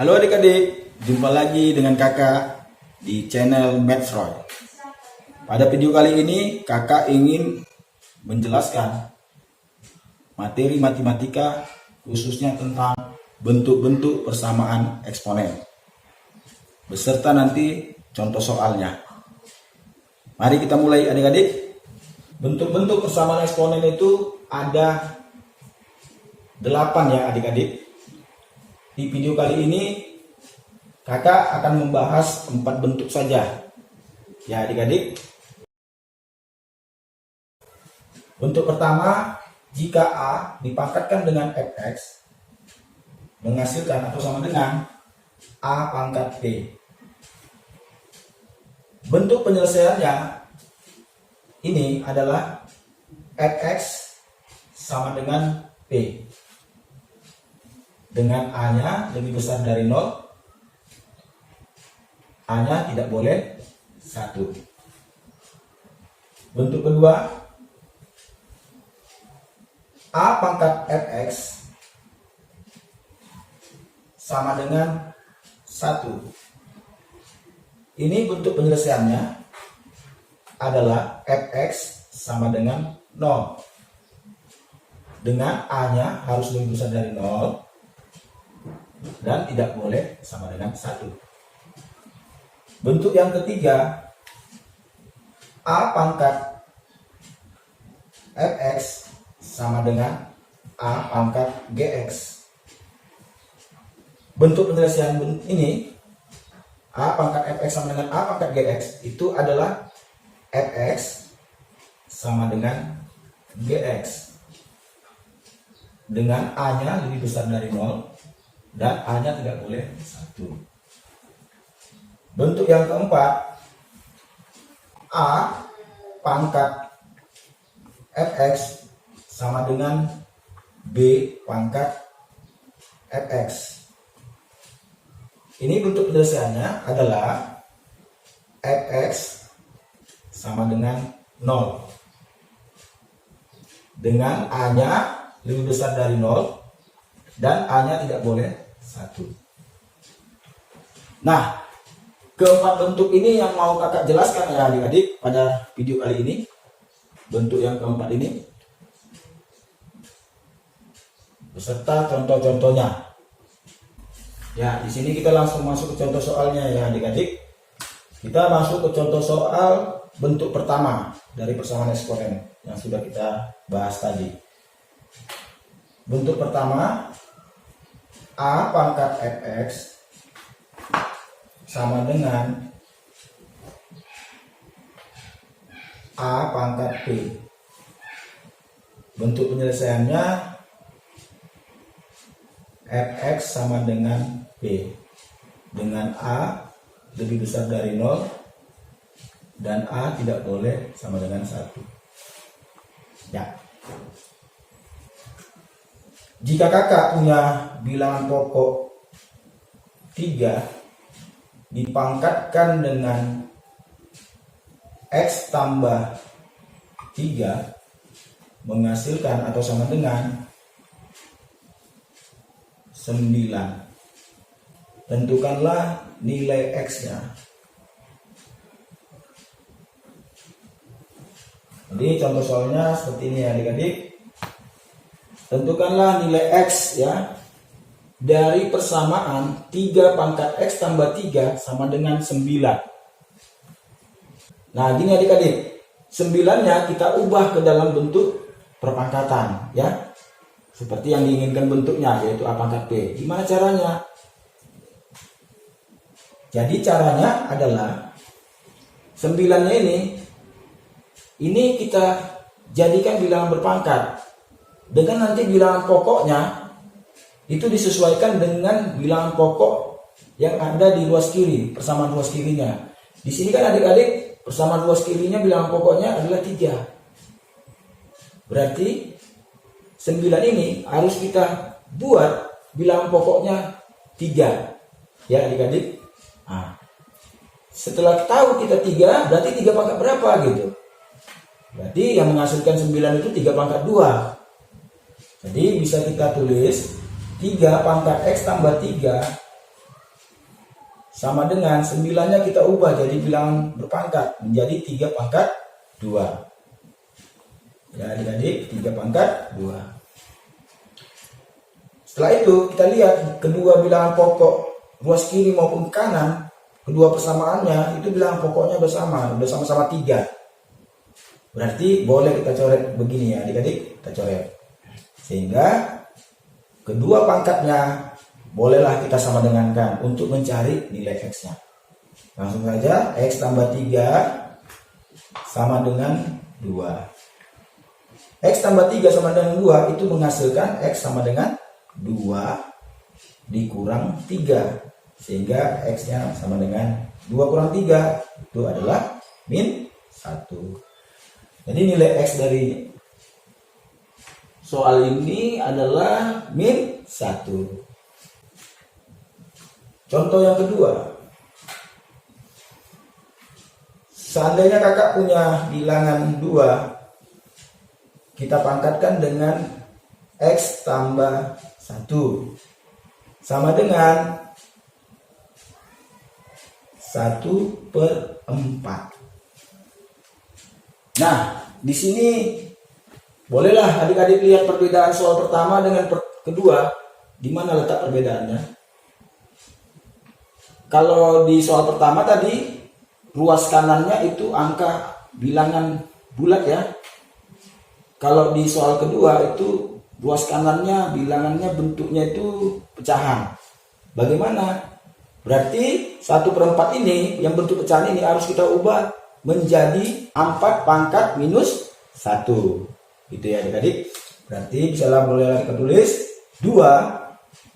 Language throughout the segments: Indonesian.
Halo adik-adik, jumpa lagi dengan kakak di channel Mathsroy. Pada video kali ini kakak ingin menjelaskan materi matematika khususnya tentang bentuk-bentuk persamaan eksponen beserta nanti contoh soalnya. Mari kita mulai adik-adik. Bentuk-bentuk persamaan eksponen itu ada 8 ya adik-adik. Di video kali ini kakak akan membahas 4 bentuk saja ya adik-adik. Bentuk pertama, jika A dipangkatkan dengan fx menghasilkan atau sama dengan A pangkat B. Bentuk penyelesaiannya ini adalah fx sama dengan P dengan A-nya lebih besar dari 0, A-nya tidak boleh 1. Bentuk kedua, A pangkat fx sama dengan 1. Ini bentuk penyelesaiannya adalah fx sama dengan 0 dengan A-nya harus lebih besar dari 0 dan tidak boleh sama dengan 1. Bentuk yang ketiga, A pangkat fx sama dengan A pangkat gx. Bentuk penyelesaian ini A pangkat fx sama dengan A pangkat gx itu adalah fx sama dengan gx dengan A-nya lebih besar dari 0 dan A-nya tidak boleh 1. Bentuk yang keempat, A pangkat fx sama dengan B pangkat fx. Ini bentuk penyelesaiannya adalah fx sama dengan 0 dengan A-nya lebih besar dari 0 dan A-nya tidak boleh 1. Nah, keempat bentuk ini yang mau kakak jelaskan ya adik-adik pada video kali ini. Bentuk yang keempat ini beserta contoh-contohnya. Ya, di sini kita langsung masuk ke contoh soalnya ya adik-adik. Kita masuk ke contoh soal bentuk pertama dari persamaan eksponen yang sudah kita bahas tadi. Bentuk pertama, A pangkat fx sama dengan A pangkat P. Bentuk penyelesaiannya fx sama dengan P dengan A lebih besar dari 0 dan A tidak boleh sama dengan 1. Ya. Jika kakak punya bilangan pokok 3 dipangkatkan dengan X tambah 3 menghasilkan atau sama dengan 9. Tentukanlah nilai X-nya. Jadi contoh soalnya seperti ini ya adik-adik. Tentukanlah nilai X ya dari persamaan 3 pangkat X tambah 3 sama dengan 9. Nah gini adik-adik, 9-nya kita ubah ke dalam bentuk perpangkatan ya, seperti yang diinginkan bentuknya yaitu A pangkat P. Gimana caranya? Jadi caranya adalah 9-nya ini kita jadikan bilangan berpangkat dengan nanti bilangan pokoknya itu disesuaikan dengan bilangan pokok yang ada di ruas kiri, persamaan ruas kirinya. Di sini kan adik-adik persamaan ruas kirinya bilangan pokoknya adalah 3. Berarti 9 ini harus kita buat bilangan pokoknya 3. Ya adik-adik. Nah, setelah tahu kita 3, berarti 3 pangkat berapa gitu. Berarti yang menghasilkan 9 itu 3 pangkat 2. Jadi bisa kita tulis 3 pangkat X tambah 3 sama dengan 9-nya kita ubah jadi bilangan berpangkat menjadi 3 pangkat 2. Ya adik-adik, 3 pangkat 2. Setelah itu kita lihat kedua bilangan pokok ruas kiri maupun kanan, kedua persamaannya itu bilangan pokoknya bersama, udah sama-sama 3. Berarti boleh kita coret begini ya adik-adik, kita coret. Sehingga kedua pangkatnya bolehlah kita sama dengankan untuk mencari nilai X-nya. Langsung saja X tambah 3 sama dengan 2. X tambah 3 sama dengan 2 itu menghasilkan X sama dengan 2 dikurang 3. Sehingga X-nya sama dengan 2 kurang 3 itu adalah min 1. Jadi nilai X dari soal ini adalah min 1. Contoh yang kedua, seandainya kakak punya bilangan 2, kita pangkatkan dengan X tambah 1 sama dengan 1/4. Nah, di sini bolehlah adik-adik lihat perbedaan soal pertama dengan kedua. Di mana letak perbedaannya? Kalau di soal pertama tadi ruas kanannya itu angka bilangan bulat ya. Kalau di soal kedua itu ruas kanannya bilangannya bentuknya itu pecahan. Bagaimana? Berarti 1/4 ini yang bentuk pecahan ini harus kita ubah menjadi 4 pangkat minus 1. Gitu ya adik-adik. Berarti bisa boleh kita tulis 2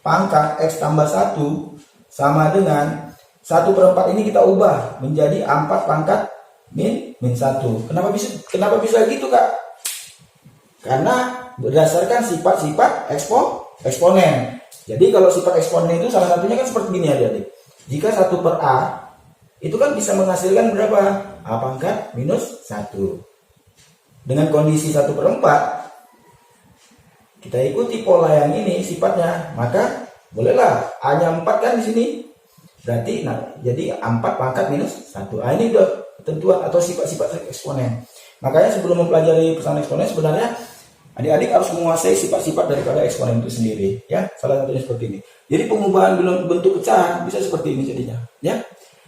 pangkat X tambah 1 sama dengan 1/4 ini kita ubah menjadi 4 pangkat min 1. Kenapa bisa gitu kak? Karena berdasarkan sifat-sifat eksponen. Jadi kalau sifat eksponen itu salah satunya kan seperti gini adik-adik. Jika 1/A itu kan bisa menghasilkan berapa? A pangkat minus 1. Dengan kondisi 1/4 kita ikuti pola yang ini sifatnya, maka bolehlah A-nya 4 kan di sini. Berarti jadi 4 pangkat minus 1. Ini udah ketentuan atau sifat-sifat eksponen. Makanya sebelum mempelajari persamaan eksponen sebenarnya adik-adik harus menguasai sifat-sifat daripada eksponen itu sendiri ya. Salah satunya seperti ini. Jadi pengubahan bentuk pecahan bisa seperti ini jadinya ya.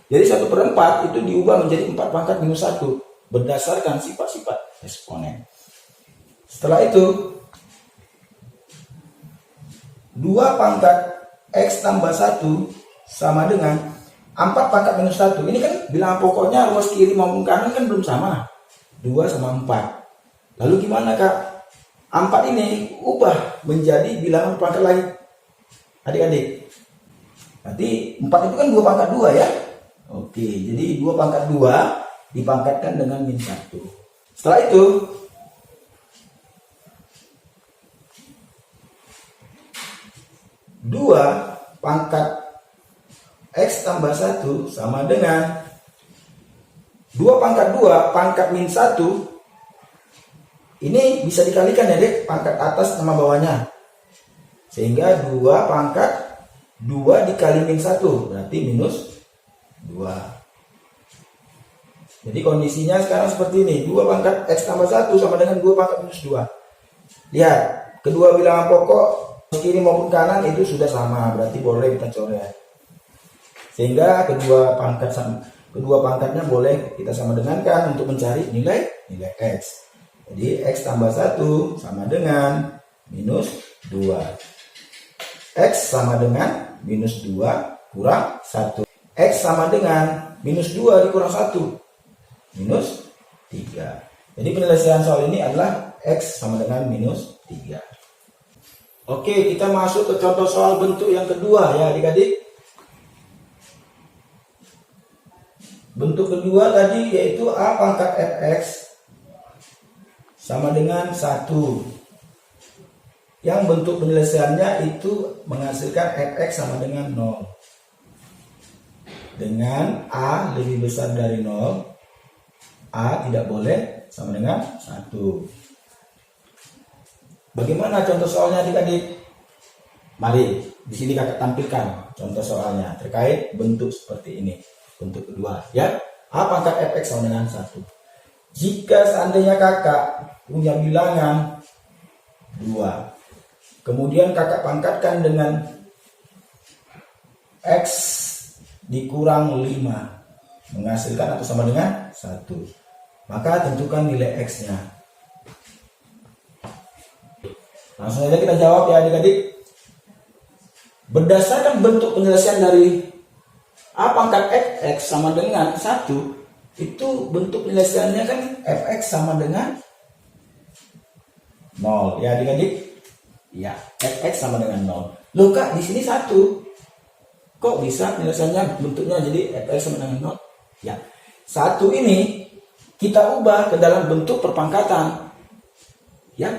Jadi 1/4 itu diubah menjadi 4 pangkat minus 1 berdasarkan sifat-sifat eksponen. Setelah itu 2 pangkat X tambah 1 sama dengan 4 pangkat minus 1. Ini kan bilangan pokoknya ruas kiri maupun kanan kan belum sama. 2 sama 4. Lalu gimana kak? 4 ini ubah menjadi bilangan pangkat lain. Adik-adik. Berarti 4 itu kan 2 pangkat 2 ya. Oke, jadi 2 pangkat 2 dipangkatkan dengan min 1. Setelah itu 2 pangkat X tambah 1 sama dengan 2 pangkat 2 pangkat min 1. Ini bisa dikalikan ya dek, pangkat atas sama bawahnya. Sehingga 2 pangkat 2 dikali min 1 berarti minus 2. Jadi kondisinya sekarang seperti ini. 2 pangkat X tambah 1 sama dengan 2 pangkat minus 2. Lihat, kedua bilangan pokok kiri maupun kanan itu sudah sama. Berarti boleh kita coret. Sehingga kedua pangkatnya boleh kita sama dengankan untuk mencari nilai X. Jadi X tambah 1 sama dengan minus 2. X sama dengan minus 2 kurang 1. X sama dengan minus 2 dikurang 1. Minus 3. Jadi penyelesaian soal ini adalah X sama dengan minus 3. Oke, kita masuk ke contoh soal bentuk yang kedua ya adik-adik. Bentuk kedua tadi yaitu A pangkat Fx sama dengan 1. Yang bentuk penyelesaiannya itu menghasilkan Fx sama dengan 0. Dengan A lebih besar dari 0, A tidak boleh sama dengan 1. Bagaimana contoh soalnya adik-adik? Mari di sini kakak tampilkan contoh soalnya terkait bentuk seperti ini. Bentuk kedua ya. A pangkat fx sama dengan 1. Jika seandainya kakak punya bilangan 2, kemudian kakak pangkatkan dengan x dikurang 5 menghasilkan atau sama dengan 1, maka tentukan nilai x nya. Langsung aja kita jawab ya adik-adik. Berdasarkan bentuk penyelesaian dari A pangkat fx sama dengan 1, itu bentuk penyelesaiannya kan fx sama dengan 0 ya adik-adik. Ya, fx sama dengan 0. Loh kak, di sini 1. Kok bisa penyelesaiannya bentuknya jadi fx sama dengan 0? Ya, 1 ini kita ubah ke dalam bentuk perpangkatan. Ya.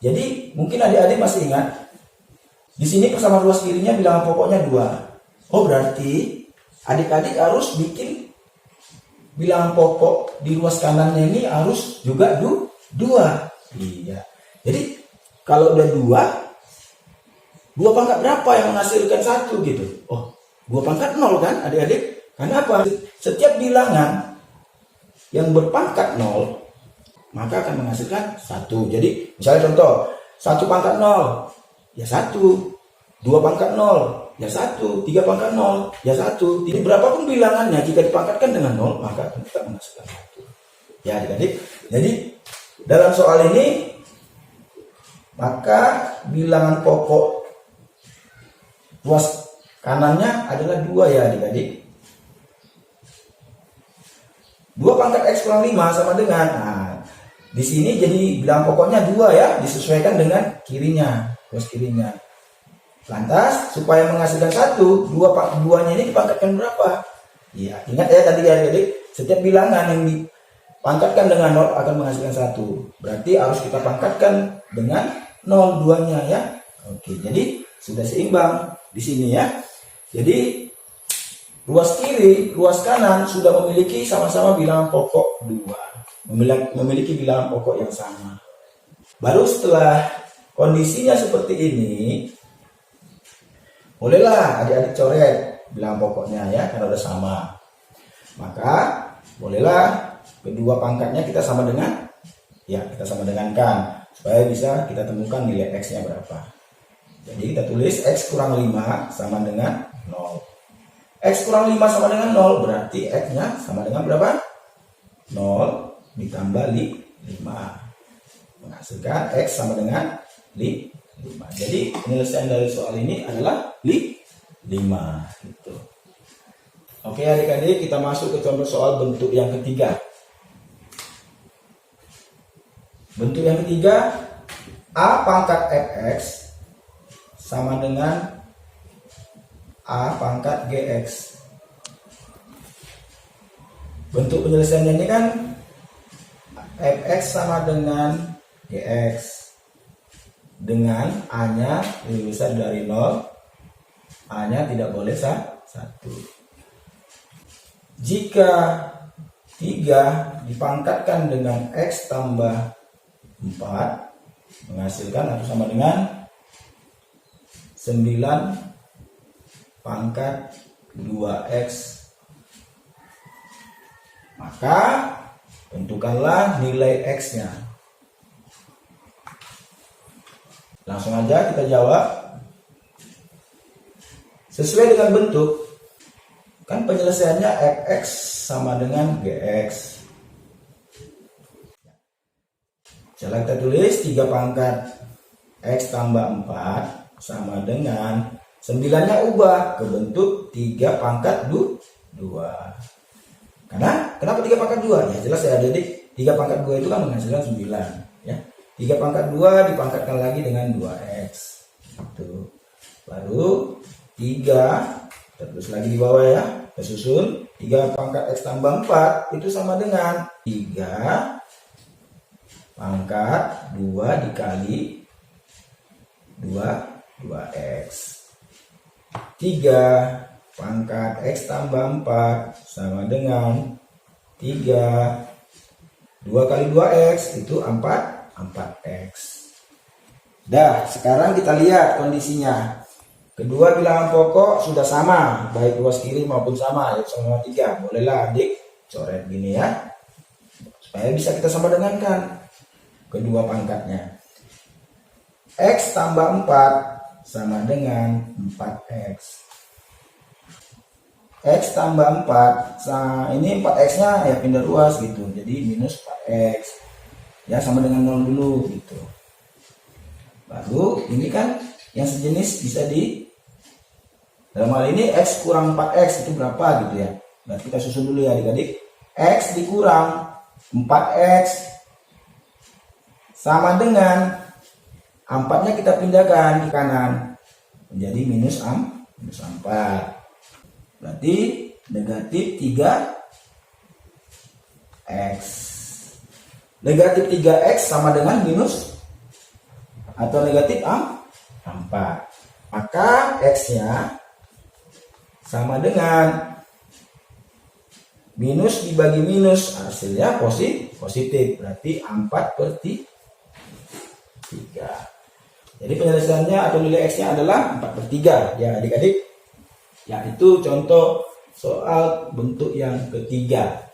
Jadi, mungkin adik-adik masih ingat di sini persamaan ruas kirinya bilangan pokoknya 2. Oh, berarti adik-adik harus bikin bilangan pokok di ruas kanannya ini harus juga 2. Iya. Jadi kalau udah 2 pangkat berapa yang menghasilkan 1 gitu? Oh, 2 pangkat 0 kan adik-adik? Karena apa? Setiap bilangan yang berpangkat 0 maka akan menghasilkan 1. Jadi misalnya contoh 1 pangkat 0 ya 1, 2 pangkat 0 ya 1, 3 pangkat 0 ya 1. Jadi berapapun bilangannya jika dipangkatkan dengan 0 maka akan kita menghasilkan 1. Ya adik-adik. Jadi dalam soal ini maka bilangan pokok ruas kanannya adalah 2 ya adik-adik. 2 pangkat x kurang 5 sama dengan, nah di sini jadi bilangan pokoknya 2 ya, disesuaikan dengan kirinya, ruas kirinya. Lantas supaya menghasilkan 1, 2-nya ini dipangkatkan berapa? Iya, ingat ya tadi adik-adik, setiap bilangan yang dipangkatkan dengan 0 akan menghasilkan 1. Berarti harus kita pangkatkan dengan 0 2-nya ya. Oke, jadi sudah seimbang di sini ya. Jadi ruas kiri, ruas kanan sudah memiliki sama-sama bilangan pokok 2. Memiliki bilangan pokok yang sama. Baru setelah kondisinya seperti ini, bolehlah adik-adik coret bilangan pokoknya ya, karena udah sama. Maka bolehlah kedua pangkatnya kita sama dengan, ya kita sama dengankan supaya bisa kita temukan nilai x-nya berapa. Jadi kita tulis x kurang 5 sama dengan 0. X kurang 5 sama dengan 0 berarti x-nya sama dengan berapa? 0 ditambah 5 menghasilkan x sama dengan 5. Jadi penyelesaian dari soal ini adalah 5 gitu. Oke adik-adik, kita masuk ke contoh soal bentuk yang ketiga. Bentuk yang ketiga, A pangkat fx sama dengan A pangkat gx. Bentuk penyelesaiannya ini kan fx sama dengan gx dengan A-nya lebih besar dari 0, A-nya tidak boleh 1. Jika 3 dipangkatkan dengan x tambah 4 menghasilkan atau sama dengan 9 pangkat 2x, maka tentukanlah nilai x-nya. Langsung aja kita jawab. Sesuai dengan bentuk, kan penyelesaiannya fx sama dengan gx. Coba kita tulis 3 pangkat x tambah 4 sama dengan 9-nya ubah ke bentuk 3 pangkat 2. Karena kenapa 3 pangkat 2? Ya jelas ya adik, 3 pangkat 2 itu kan menghasilkan 9 ya. 3 pangkat 2 dipangkatkan lagi dengan 2x. Itu. Baru 3 terus lagi di bawah ya, kesusun 3 pangkat x tambah 4 itu sama dengan 3 pangkat 2 dikali 2x. 3 pangkat x tambah 4 sama dengan 3 2 kali 2x itu 4x. Dah, sekarang kita lihat kondisinya. Kedua bilangan pokok sudah sama, baik luas kiri maupun sama, yaitu sama 3. Bolehlah adik coret gini ya, supaya bisa kita sama dengankan kedua pangkatnya. X tambah 4 sama dengan 4X. X tambah 4, nah ini 4X nya ya pindah ruas gitu, jadi minus 4X ya, sama dengan 0 dulu gitu. Baru ini kan yang sejenis bisa dalam hal ini X kurang 4X itu berapa gitu ya. Berarti kita susun dulu ya adik-adik. X dikurang 4X sama dengan 4-nya kita pindahkan ke kanan menjadi minus 4. Berarti negatif 3X. Negatif 3X sama dengan minus atau negatif 4. Maka X-nya sama dengan minus dibagi minus, hasilnya positif. Berarti 4/3. Jadi penyelesaiannya atau nilai X-nya adalah 4/3 ya adik-adik. Ya, itu contoh soal bentuk yang ketiga.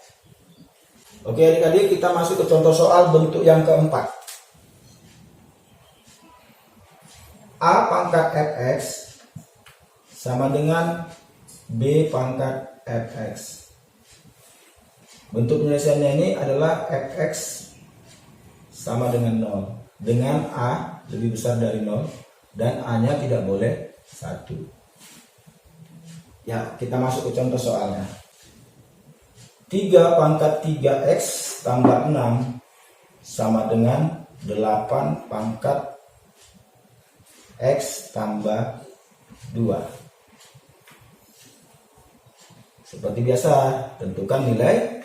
Oke adik-adik, kita masuk ke contoh soal bentuk yang keempat. A pangkat Fx sama dengan B pangkat Fx. Bentuk penyelesaiannya ini adalah Fx sama dengan 0, dengan A lebih besar dari 0 dan A nya tidak boleh 1. Ya, kita masuk ke contoh soalnya. 3 pangkat 3X tambah 6 sama dengan 8 pangkat X tambah 2. Seperti biasa, tentukan nilai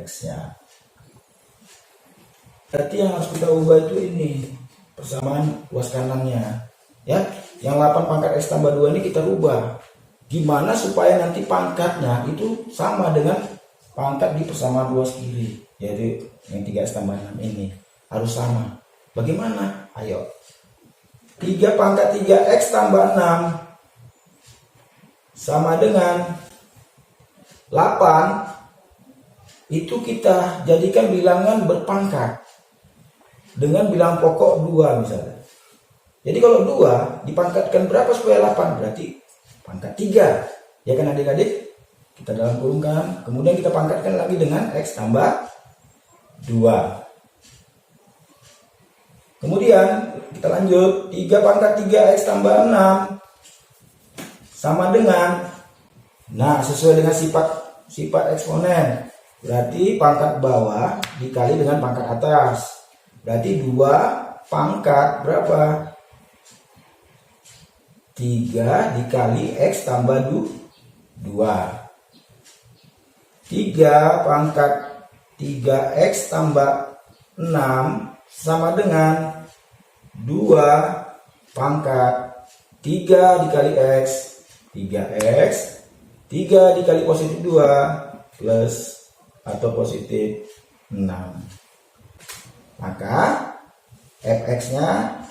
X-nya. Berarti yang harus kita ubah itu ini persamaan luas kanannya. Ya, yang 8 pangkat X tambah 2 ini kita rubah. Gimana supaya nanti pangkatnya itu sama dengan pangkat di persamaan luas kiri, yaitu yang 3X tambah 6 ini harus sama. Bagaimana? Ayo. 3 pangkat 3X tambah 6 sama dengan 8. Itu kita jadikan bilangan berpangkat dengan bilangan pokok 2 misalnya. Jadi kalau 2 dipangkatkan berapa supaya 8? Berarti pangkat 3. Ya kan adik-adik? Kita dalam kurungkan, kemudian kita pangkatkan lagi dengan X tambah 2. Kemudian kita lanjut, 3 pangkat 3X tambah 6 sama dengan, nah sesuai dengan sifat eksponen, berarti pangkat bawah dikali dengan pangkat atas. Berarti 2 pangkat berapa? 3 dikali X tambah 2. 3 pangkat 3X tambah 6 sama dengan 2 pangkat 3 dikali X, 3X, 3 dikali positif 2 plus atau positif 6. Maka Fx-nya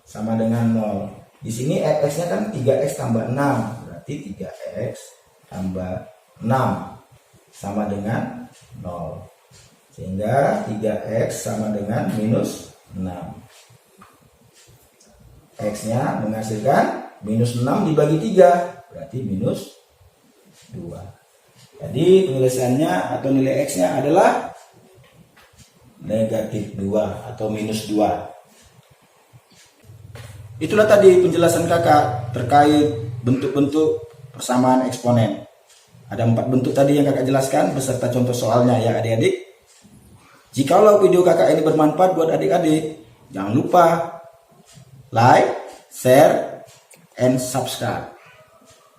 sama dengan 0. Di sini Fx-nya kan 3X tambah 6, berarti 3X tambah 6 sama dengan 0. Sehingga 3X sama dengan minus 6. X-nya menghasilkan minus 6 dibagi 3, berarti minus 2. Jadi penyelesaiannya atau nilai X-nya adalah negatif 2 atau minus 2. Itulah tadi penjelasan kakak terkait bentuk-bentuk persamaan eksponen. Ada 4 bentuk tadi yang kakak jelaskan beserta contoh soalnya ya adik-adik. Jikalau video kakak ini bermanfaat buat adik-adik, jangan lupa like, share, and subscribe.